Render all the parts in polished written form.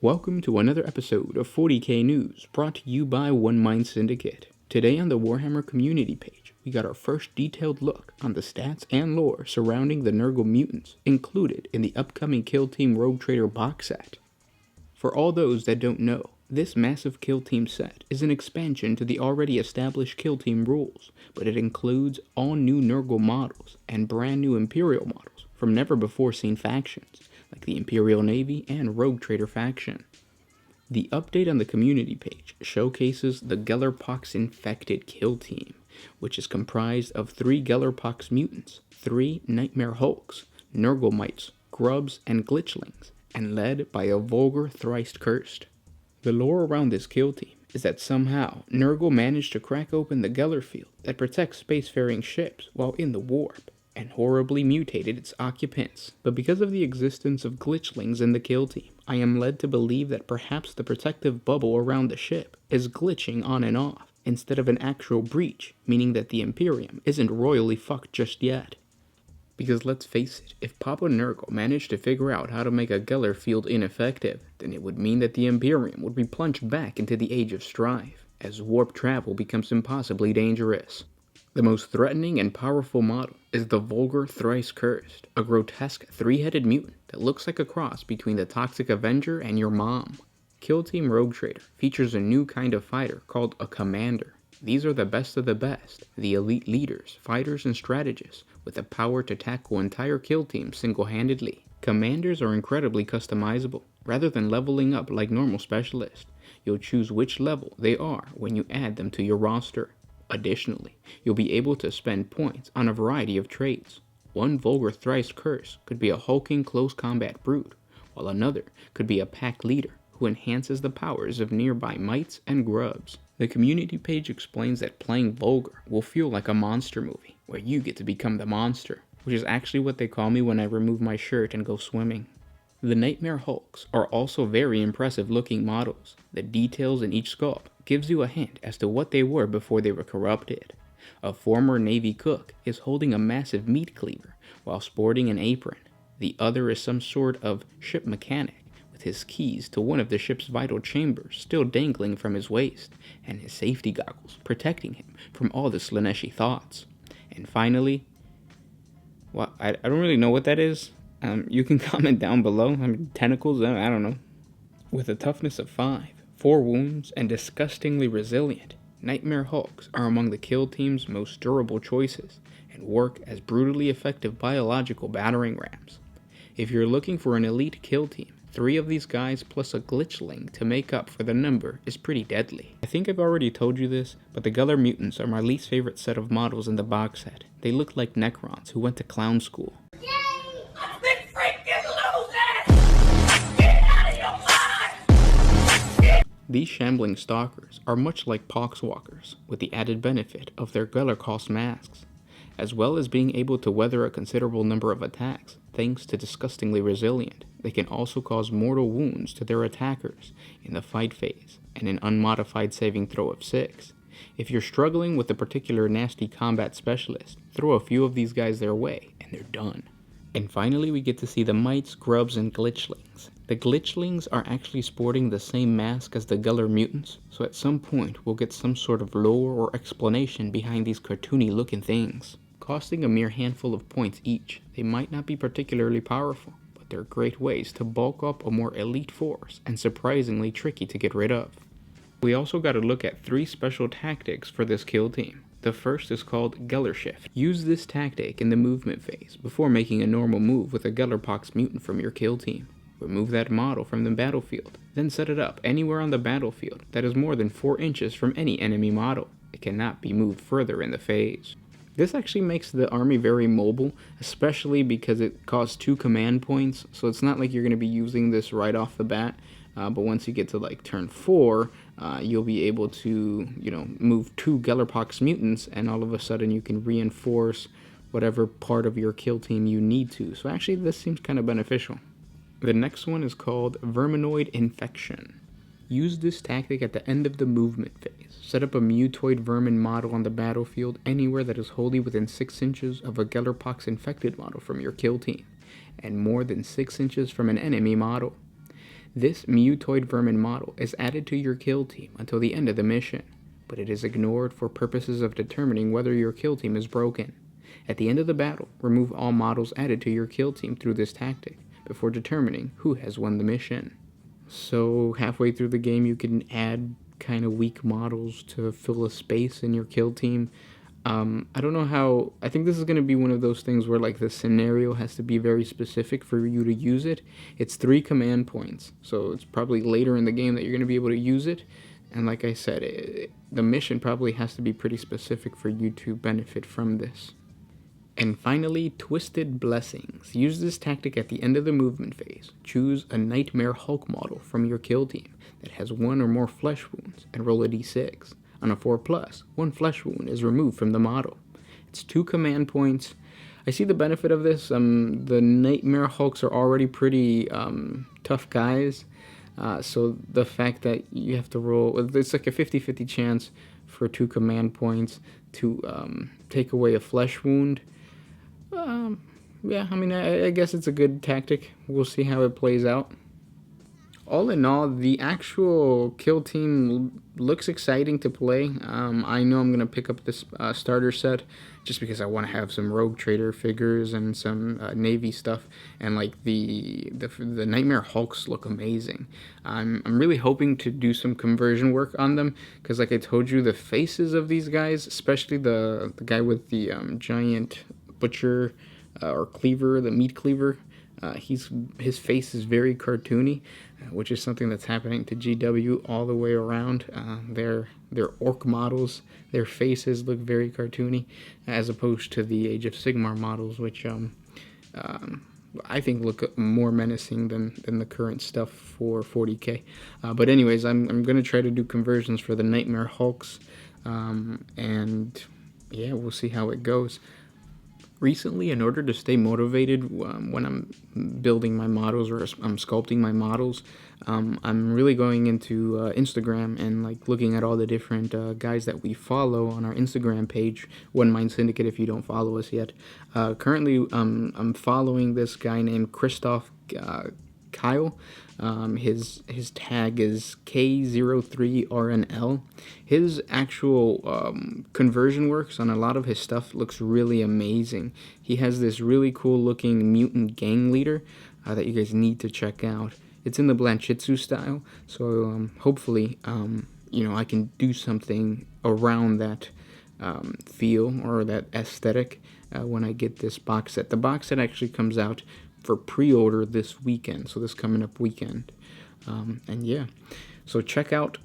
Welcome to another episode of 40K News, brought to you by One Mind Syndicate. Today on the Warhammer community page, we got our first detailed look on the stats and lore surrounding the Gunner Mutants included in the upcoming Kill Team Rogue Trader box set. For all those that don't know, this massive Kill Team set is an expansion to the already established Kill Team rules, but it includes all new Nurgle models and brand new Imperial models from never before seen factions, like the Imperial Navy and Rogue Trader faction. The update on the community page showcases the Gellar Pox infected kill team, which is comprised of 3 Gellar Pox mutants, 3 Nightmare Hulks, Nurgle mites, grubs, and glitchlings, and led by a vulgar thrice cursed. The lore around this kill team is that somehow Nurgle managed to crack open the Gellar field that protects spacefaring ships while in the warp, and horribly mutated its occupants. But because of the existence of glitchlings in the kill team, I am led to believe that perhaps the protective bubble around the ship is glitching on and off, instead of an actual breach, meaning that the Imperium isn't royally fucked just yet. Because let's face it, if Papa Nurgle managed to figure out how to make a Gellar field ineffective, then it would mean that the Imperium would be plunged back into the Age of Strife, as warp travel becomes impossibly dangerous. The most threatening and powerful model is the Vulgar Thrice Cursed, a grotesque 3-headed mutant that looks like a cross between the Toxic Avenger and your mom. Kill Team Rogue Trader features a new kind of fighter called a Commander. These are the best of the best, the elite leaders, fighters, and strategists with the power to tackle entire kill teams single-handedly. Commanders are incredibly customizable. Rather than leveling up like normal specialists, you'll choose which level they are when you add them to your roster. Additionally, you'll be able to spend points on a variety of traits. One Vulgar Thrice Curse could be a hulking close combat brute, while another could be a pack leader who enhances the powers of nearby mites and grubs. The community page explains that playing Vulgar will feel like a monster movie, where you get to become the monster, which is actually what they call me when I remove my shirt and go swimming. The Nightmare Hulks are also very impressive looking models. The details in each sculpt gives you a hint as to what they were before they were corrupted. A former Navy cook is holding a massive meat cleaver while sporting an apron. The other is some sort of ship mechanic with his keys to one of the ship's vital chambers still dangling from his waist, and his safety goggles protecting him from all the Slaneshi thoughts. And finally, well, I don't really know what that is. You can comment down below. Tentacles, I don't know. With a toughness of 5, 4 wounds, and disgustingly resilient, Nightmare Hulks are among the kill team's most durable choices and work as brutally effective biological battering rams. If you're looking for an elite kill team, 3 of these guys plus a glitchling to make up for the number is pretty deadly. I think I've already told you this, but the Gellar Mutants are my least favorite set of models in the box set. They look like Necrons who went to clown school. These shambling stalkers are much like poxwalkers, with the added benefit of their Gellar cost masks, as well as being able to weather a considerable number of attacks thanks to disgustingly resilient. They can also cause mortal wounds to their attackers in the fight phase and an unmodified saving throw of 6. If you're struggling with a particular nasty combat specialist, throw a few of these guys their way and they're done. And finally, we get to see the mites, grubs, and glitchlings. The glitchlings are actually sporting the same mask as the Gellar Mutants, so at some point we'll get some sort of lore or explanation behind these cartoony looking things. Costing a mere handful of points each, they might not be particularly powerful, but they're great ways to bulk up a more elite force and surprisingly tricky to get rid of. We also got to look at 3 special tactics for this kill team. The first is called Gellar Shift. Use this tactic in the movement phase before making a normal move with a Gellar Pox mutant from your kill team. Remove that model from the battlefield, then set it up anywhere on the battlefield that is more than 4 inches from any enemy model. It cannot be moved further in the phase. This actually makes the army very mobile, especially because it costs 2 command points, so it's not like you're going to be using this right off the bat. But once you get to like turn 4, you'll be able to, move 2 Gellar Pox mutants, and all of a sudden you can reinforce whatever part of your kill team you need to. So actually this seems kind of beneficial. The next one is called Verminoid Infection. Use this tactic at the end of the movement phase. Set up a mutoid vermin model on the battlefield anywhere that is wholly within 6 inches of a Gellar Pox infected model from your kill team, and more than 6 inches from an enemy model. This mutoid vermin model is added to your kill team until the end of the mission, but it is ignored for purposes of determining whether your kill team is broken. At the end of the battle, remove all models added to your kill team through this tactic before determining who has won the mission. So halfway through the game you can add kind of weak models to fill a space in your kill team. I don't know how. I think this is going to be one of those things where like the scenario has to be very specific for you to use it. It's 3 command points, so it's probably later in the game that you're going to be able to use it. And like I said, the mission probably has to be pretty specific for you to benefit from this. And finally, Twisted Blessings. Use this tactic at the end of the movement phase. Choose a Nightmare Hulk model from your kill team that has 1 or more flesh wounds and roll a d6. On a 4+, 1 flesh wound is removed from the model. It's 2 command points. I see the benefit of this. The Nightmare Hulks are already pretty tough guys. So the fact that you have to roll, it's like a 50-50 chance for 2 command points to take away a flesh wound. Yeah, I mean, I guess it's a good tactic. We'll see how it plays out. All in all, the actual kill team looks exciting to play. I know I'm going to pick up this starter set just because I want to have some Rogue Trader figures and some Navy stuff. And like the Nightmare Hulks look amazing. I'm really hoping to do some conversion work on them because, like I told you, the faces of these guys, especially the guy with the giant butcher or cleaver, the meat cleaver, his face is very cartoony, which is something that's happening to GW all the way around. Their orc models, their faces look very cartoony, as opposed to the Age of Sigmar models, which I think look more menacing than the current stuff for 40k. But anyways, I'm gonna try to do conversions for the Nightmare Hulks, and yeah, we'll see how it goes. Recently, in order to stay motivated when I'm building my models or I'm sculpting my models, I'm really going into Instagram and like looking at all the different guys that we follow on our Instagram page, One Mind Syndicate, if you don't follow us yet. Currently, I'm following this guy named Christoph Kyle. His tag is K03RNL. His actual conversion works on a lot of his stuff looks really amazing. He has this really cool looking mutant gang leader that you guys need to check out. It's in the Blanchitsu style, so hopefully I can do something around that feel or that aesthetic when I get this box set. The box set actually comes out for pre-order this weekend, so this coming up weekend. And yeah, so check out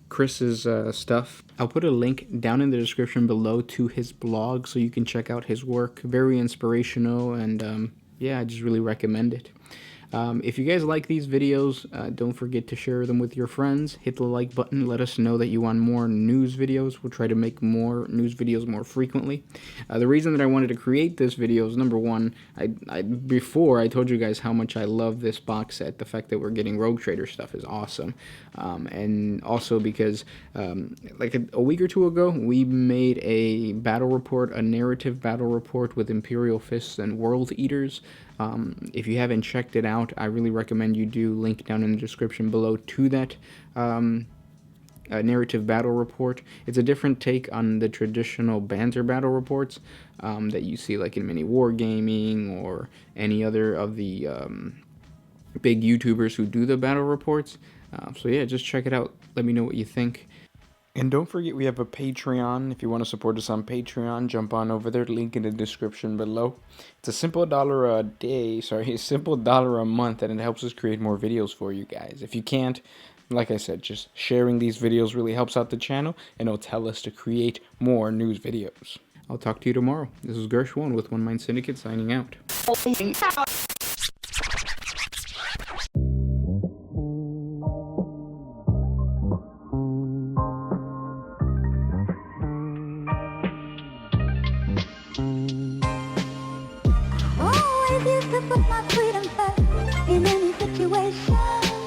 Chris's stuff. I'll put a link down in the description below to his blog so you can check out his work. Very inspirational, and yeah, I just really recommend it. If you guys like these videos, don't forget to share them with your friends. Hit the like button. Let us know that you want more news videos. We'll try to make more news videos more frequently. The reason that I wanted to create this video is, number one, before I told you guys how much I love this box set. The fact that we're getting Rogue Trader stuff is awesome. And also because like a week or two ago, we made a battle report, a narrative battle report with Imperial Fists and World Eaters. If you haven't checked it out, I really recommend you do. Link down in the description below to that narrative battle report. It's a different take on the traditional banter battle reports that you see like in mini wargaming or any other of the big YouTubers who do the battle reports. So yeah, just check it out. Let me know what you think. And don't forget, we have a Patreon. If you want to support us on Patreon, jump on over there. Link in the description below. It's a simple $1 a day, a simple $1 a month, and it helps us create more videos for you guys. If you can't, like I said, just sharing these videos really helps out the channel, and it'll tell us to create more news videos. I'll talk to you tomorrow. This is Gershwin with One Mind Syndicate signing out. Put my freedom first in any situation.